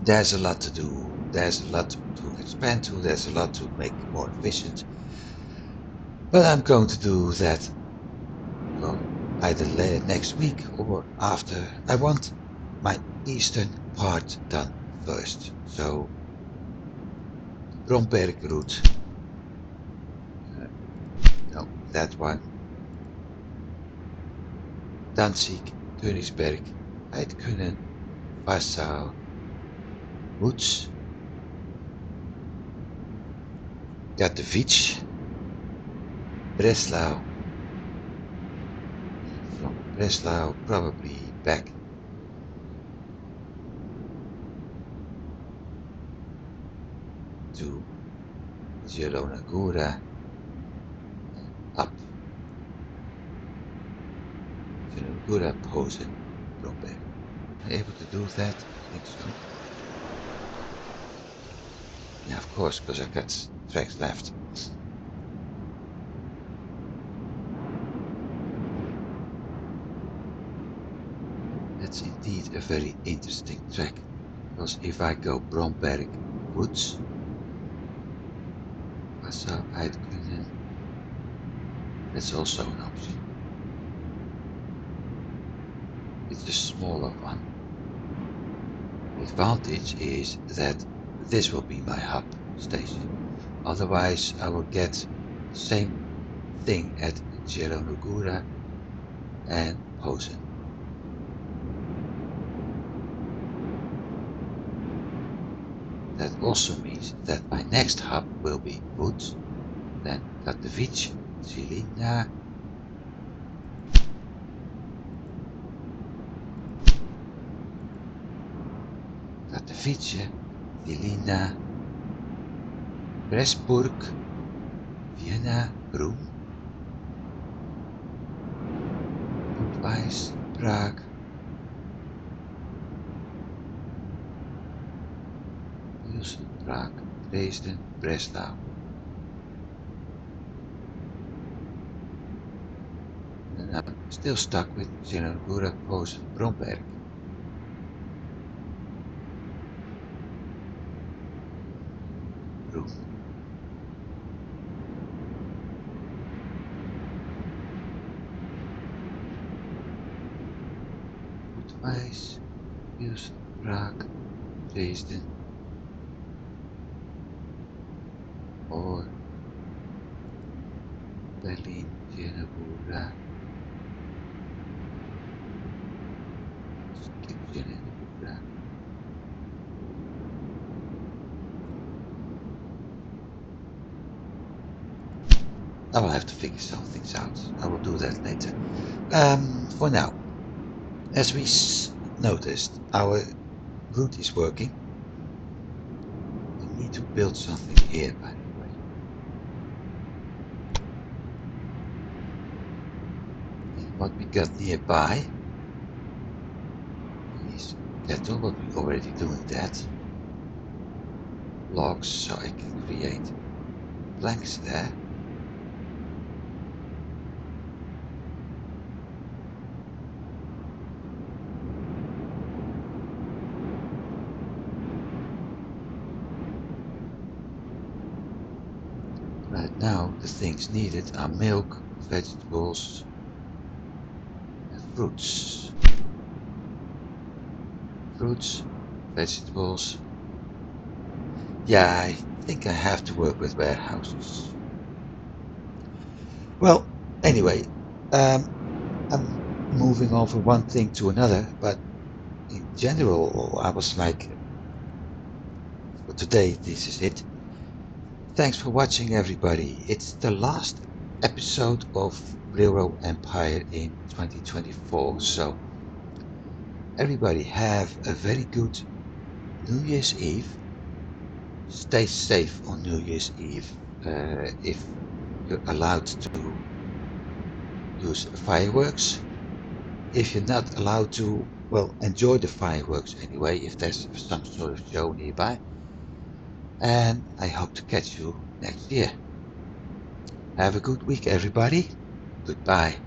There's a lot to do. There's a lot to expand to. There's a lot to make more efficient. But I'm going to do that, well, either next week or after. I want my eastern part done first. So, Bromberg route. No, that one. Danzig, Königsberg, Eidkünnen, Passau, Łódź, Katowice, Breslau. From Breslau, probably back to Zielona Góra, up Zielona Góra, Posen, Bromberg. Am I able to do that? I think so. Yeah, of course, because I've got tracks left. That's indeed a very interesting track, because if I go Bromberg Woods, Passau, Eidkünnen, that's also an option. It's a smaller one. The advantage is that this will be my hub station. Otherwise, I will get the same thing at Zielona Góra and Posen. That also means that my next hub will be Łódź, then Katowice, Žilina, Katowice, Žilina, Pressburg, Vienna, Brünn, Budweis, Prague, Pilsen, Prague, Dresden, Breslau. And I'm still stuck with Zielona Góra, Posen, Bromberg. Brünn. Budweis, Pilsen, Prague, Dresden, or Berlin, Zielona Góra. Skip Zielona Góra. I will have to figure some things out. I will do that later. For now, as we noticed, our route is working. We need to build something here, by the way. And what we got nearby is cattle, but we're already doing that. Logs, so I can create planks there. Right now, the things needed are milk, vegetables, and fruits. Fruits, vegetables. Yeah, I think I have to work with warehouses. Well, anyway, I'm moving on from one thing to another, but in general, I was like, for today, this is it. Thanks for watching, everybody. It's the last episode of Railroad Empire in 2024, so everybody have a very good New Year's Eve. Stay safe on New Year's Eve if you're allowed to use fireworks. if you're not allowed to, well, enjoy the fireworks anyway, if there's some sort of show nearby. And I hope to catch you next year. Have a good week, everybody. Goodbye.